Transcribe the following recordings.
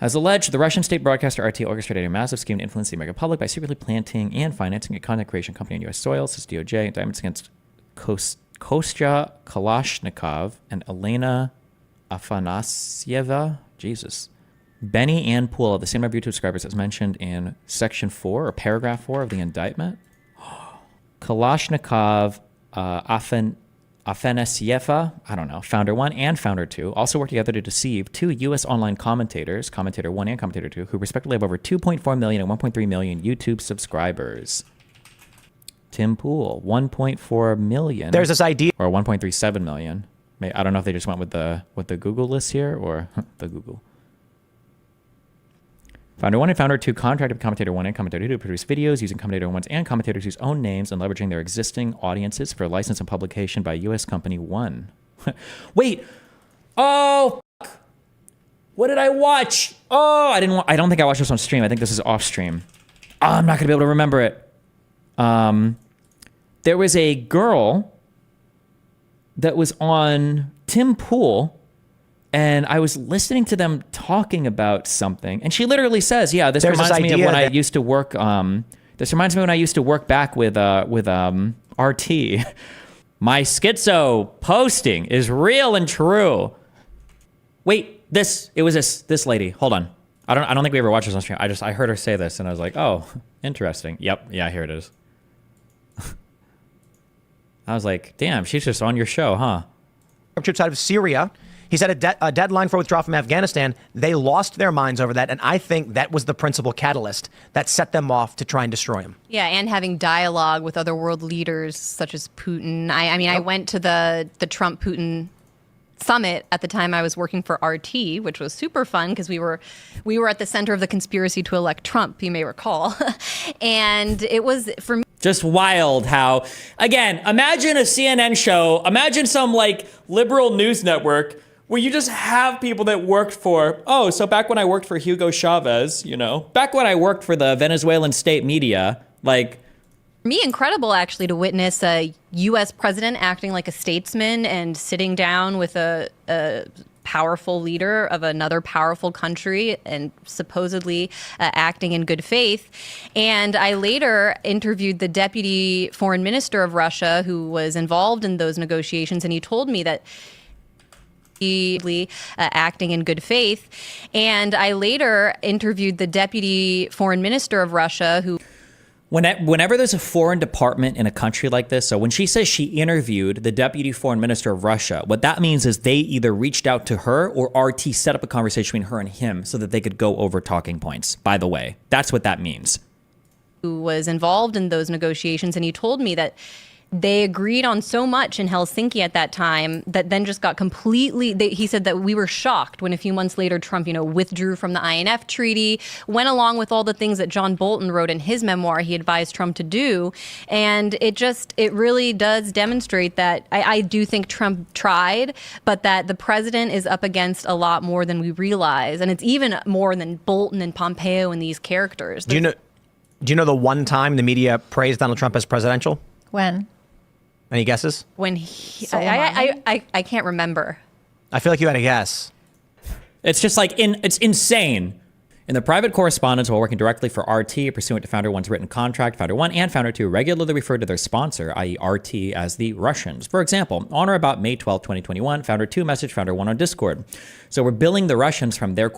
As alleged, the Russian state broadcaster RT orchestrated a massive scheme to influence the American public by secretly planting and financing a content creation company on U.S. soil, says DOJ. Indictments against Kostya Kalashnikov and Elena Afanasieva. Jesus. Benny Ann Poole of the same number of YouTube subscribers as mentioned in Section 4 or Paragraph 4 of the indictment. Kalashnikov, Afanasieva, I don't know, Founder 1 and Founder 2 also worked together to deceive two U.S. online commentators, Commentator 1 and Commentator 2, who respectively have over 2.4 million and 1.3 million YouTube subscribers. Tim Pool, 1.4 million. There's this idea. Or 1.37 million. I don't know if they just went with the Google list here or the Google. Founder 1 and Founder 2 contracted with Commentator 1 and Commentator 2 to produce videos using Commentator 1's and Commentator 2's own names and leveraging their existing audiences for license and publication by U.S. Company 1. Wait. Oh, fuck. What did I watch? Oh, I don't think I watched this on stream. I think this is off stream. Oh, I'm not going to be able to remember it. There was a girl that was on Tim Pool, and I was listening to them talking about something, and she literally says, "Yeah, this reminds me of when I used to work. This reminds me when I used to work back with RT. My schizo posting is real and true." Wait, it was this lady. Hold on, I don't think we ever watched this on stream. I heard her say this, and I was like, "Oh, interesting. Yep, yeah, here it is." I was like, "Damn, she's just on your show, huh?" Troops out of Syria. He set a deadline for withdrawal from Afghanistan. They lost their minds over that, and I think that was the principal catalyst that set them off to try and destroy him. Yeah, and having dialogue with other world leaders such as Putin. I mean, I went to the Trump-Putin summit at the time I was working for RT, which was super fun because we were at the center of the conspiracy to elect Trump, you may recall. And it was, for me, just wild how, again, imagine a CNN show, imagine some like liberal news network where you just have people that worked for, so back when I worked for Hugo Chavez, back when I worked for the Venezuelan state media, like. For me, incredible actually to witness a U.S. president acting like a statesman and sitting down with a powerful leader of another powerful country and supposedly acting in good faith. And I later interviewed the deputy foreign minister of Russia who was involved in those negotiations, and he told me that acting in good faith. And I later interviewed the deputy foreign minister of Russia who... Whenever there's a foreign department in a country like this, so when she says she interviewed the deputy foreign minister of Russia, what that means is they either reached out to her or RT set up a conversation between her and him so that they could go over talking points, by the way. That's what that means. Who was involved in those negotiations, and he told me that they agreed on so much in Helsinki at that time that then just got completely, he said that we were shocked when a few months later Trump, withdrew from the INF treaty, went along with all the things that John Bolton wrote in his memoir he advised Trump to do. And it really does demonstrate that I do think Trump tried, but that the president is up against a lot more than we realize. And it's even more than Bolton and Pompeo and these characters. Do you know the one time the media praised Donald Trump as presidential? When? Any guesses? When I can't remember. I feel like you had a guess. It's just like, it's insane. In the private correspondence while working directly for RT, pursuant to Founder 1's written contract, Founder 1 and Founder 2 regularly referred to their sponsor, i.e. RT, as the Russians. For example, on or about May 12, 2021, Founder 2 messaged Founder 1 on Discord. So we're billing the Russians from the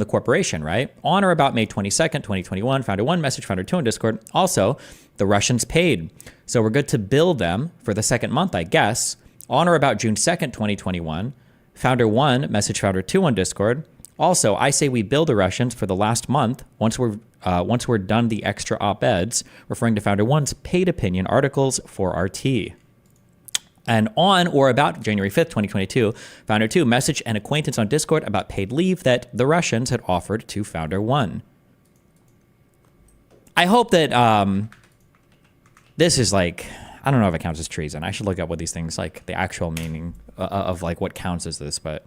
corporation, right? On or about May 22nd, 2021, Founder 1 messaged Founder 2 on Discord. Also, the Russians paid. So we're good to bill them for the second month, I guess. On or about June 2nd, 2021, Founder 1 messaged Founder 2 on Discord. Also, I say we bill the Russians for the last month once we're done the extra op-eds, referring to Founder 1's paid opinion articles for RT. And on or about January 5th, 2022, Founder 2 messaged an acquaintance on Discord about paid leave that the Russians had offered to Founder 1. I hope that this is like, I don't know if it counts as treason. I should look up what these things, like the actual meaning of like what counts as this, but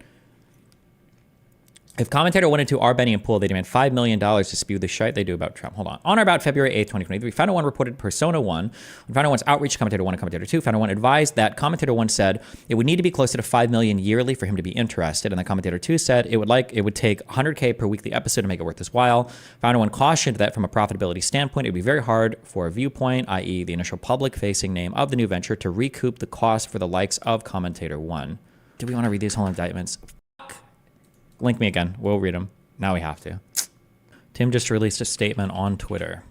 If commentator 1 and 2 are Benny and Poole, they demand $5 million to spew the shite they do about Trump. Hold on. On or about February 8th, 2023, Founder 1 reported Persona 1. When Founder 1's outreach to Commentator 1 and Commentator 2, Founder 1 advised that Commentator 1 said it would need to be closer to $5 million yearly for him to be interested. And then Commentator 2 said it would take $100K per weekly episode to make it worth his while. Founder 1 cautioned that from a profitability standpoint, it would be very hard for a Viewpoint, i.e. the initial public-facing name of the new venture, to recoup the cost for the likes of Commentator 1. Do we want to read these whole indictments? Link me again. We'll read them. Now we have to. Tim just released a statement on Twitter.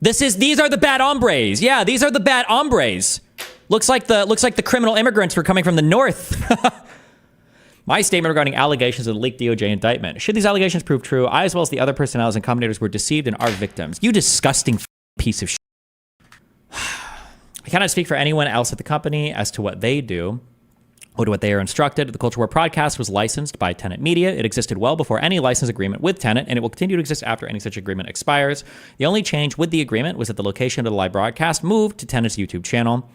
These are the bad hombres. Yeah, these are the bad hombres. Looks like the criminal immigrants were coming from the north. My statement regarding allegations of the leaked DOJ indictment. Should these allegations prove true, I as well as the other personnel and commentators were deceived and are victims. You disgusting piece of shit. I cannot speak for anyone else at the company as to what they do or to what they are instructed. The Culture War podcast was licensed by Tenet Media. It existed well before any license agreement with Tenet, and it will continue to exist after any such agreement expires. The only change with the agreement was that the location of the live broadcast moved to Tenet's YouTube channel.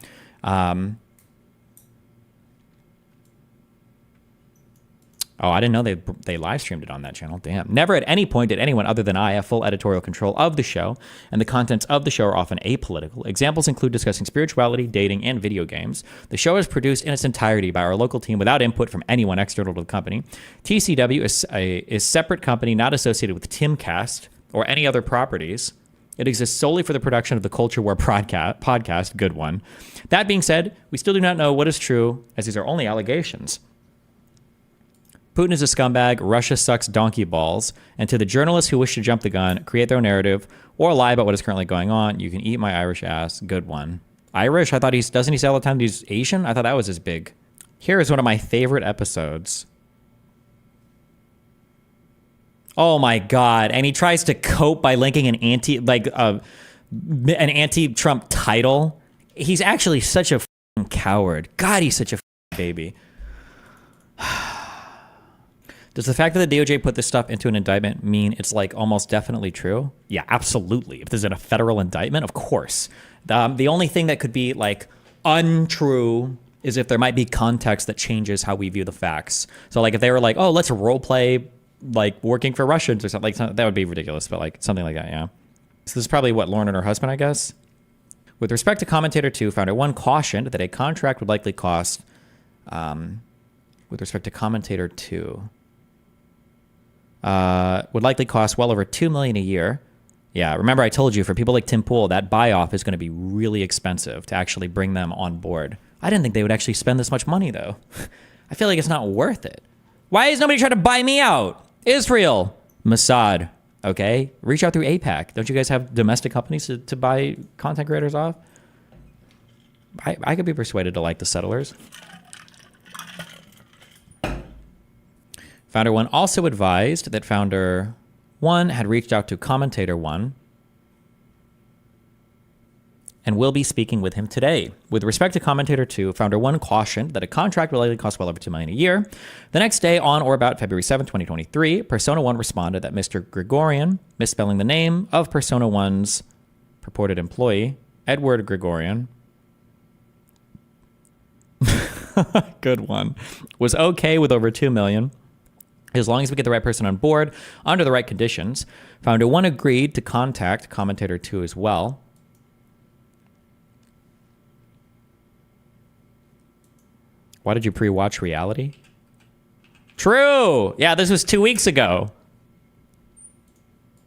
Oh, I didn't know they live streamed it on that channel. Damn. Never at any point did anyone other than I have full editorial control of the show, and the contents of the show are often apolitical. Examples include discussing spirituality, dating, and video games. The show is produced in its entirety by our local team without input from anyone external to the company. TCW is a separate company not associated with Timcast or any other properties. It exists solely for the production of the Culture War podcast. Good one. That being said, we still do not know what is true, as these are only allegations. Putin is a scumbag, Russia sucks donkey balls, and to the journalists who wish to jump the gun, create their own narrative, or lie about what is currently going on, you can eat my Irish ass. Good one. Irish? I thought doesn't he say all the time he's Asian? I thought that was his big. Here is one of my favorite episodes. Oh my God. And he tries to cope by linking an anti-Trump title. He's actually such a coward. God, he's such a baby. Does the fact that the DOJ put this stuff into an indictment mean it's like almost definitely true? Yeah, absolutely. If there's a federal indictment, of course. The only thing that could be like untrue is if there might be context that changes how we view the facts. So like if they were like, oh, let's role play like working for Russians or something, like that would be ridiculous, but like something like that, yeah. So this is probably what, Lauren and her husband, I guess? With respect to Commentator 2, Founder 1 cautioned that a contract would likely cost, with respect to Commentator 2, would likely cost well over $2 million a year. Yeah, remember I told you, for people like Tim Pool, that buy-off is going to be really expensive to actually bring them on board. I didn't think they would actually spend this much money, though. I feel like it's not worth it. Why is nobody trying to buy me out? Israel, Mossad, okay? Reach out through APAC. Don't you guys have domestic companies to buy content creators off? I could be persuaded to like the settlers. Founder 1 also advised that Founder 1 had reached out to Commentator 1 and will be speaking with him today. With respect to Commentator 2, Founder 1 cautioned that a contract will likely cost well over $2 million a year. The next day, on or about February 7, 2023, Persona 1 responded that Mr. Gregorian, misspelling the name of Persona 1's purported employee, Edward Gregorian, good one, was okay with over $2 million. As long as we get the right person on board under the right conditions. Founder 1 agreed to contact Commentator 2 as well. Why did you pre-watch reality? True! Yeah, this was 2 weeks ago.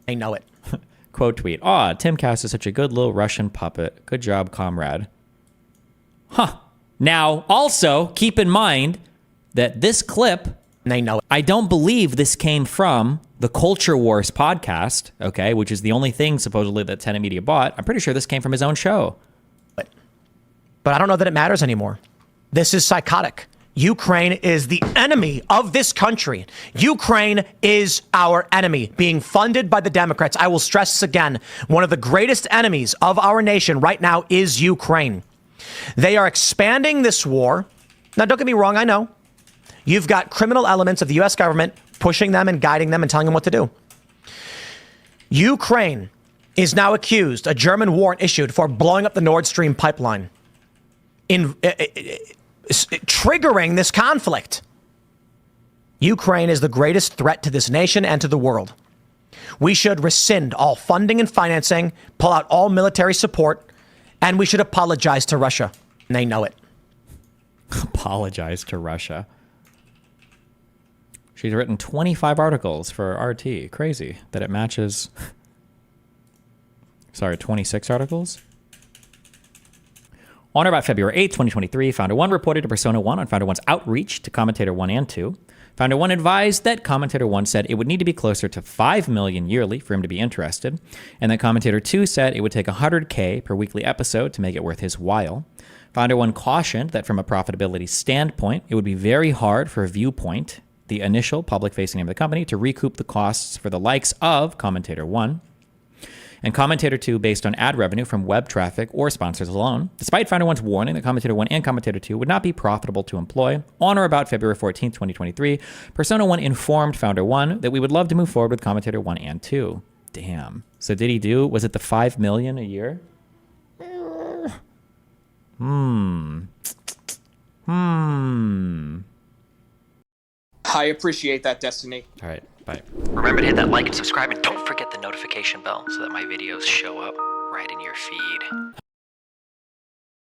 I know it. Quote tweet. Aw, Timcast is such a good little Russian puppet. Good job, comrade. Huh. Now, also, keep in mind that this clip, They know it. I don't believe this came from the Culture Wars podcast, okay, which is the only thing supposedly that Tenet Media bought. I'm pretty sure this came from his own show. But I don't know that it matters anymore. This is psychotic. Ukraine is the enemy of this country. Ukraine is our enemy, being funded by the Democrats. I will stress this again. One of the greatest enemies of our nation right now is Ukraine. They are expanding this war. Now, don't get me wrong, I know. You've got criminal elements of the U.S. government pushing them and guiding them and telling them what to do. Ukraine is now accused, a German warrant issued for blowing up the Nord Stream pipeline, triggering this conflict. Ukraine is the greatest threat to this nation and to the world. We should rescind all funding and financing, pull out all military support, and we should apologize to Russia. And they know it. Apologize to Russia. She's written 25 articles for RT. Crazy that it matches. Sorry, 26 articles? On or about February 8th, 2023, Founder 1 reported to Persona 1 on Founder 1's outreach to Commentator 1 and 2. Founder 1 advised that Commentator 1 said it would need to be closer to 5 million yearly for him to be interested, and that Commentator 2 said it would take 100K per weekly episode to make it worth his while. Founder 1 cautioned that from a profitability standpoint, it would be very hard for Viewpoint, the initial public-facing name of the company, to recoup the costs for the likes of Commentator 1 and Commentator 2 based on ad revenue from web traffic or sponsors alone. Despite Founder 1's warning that Commentator 1 and Commentator 2 would not be profitable to employ, on or about February 14th, 2023, Persona 1 informed Founder 1 that we would love to move forward with Commentator 1 and 2. Damn. So did he do, was it the 5 million a year? I appreciate that, Destiny. All right, bye. Remember to hit that like and subscribe, and don't forget the notification bell so that my videos show up right in your feed.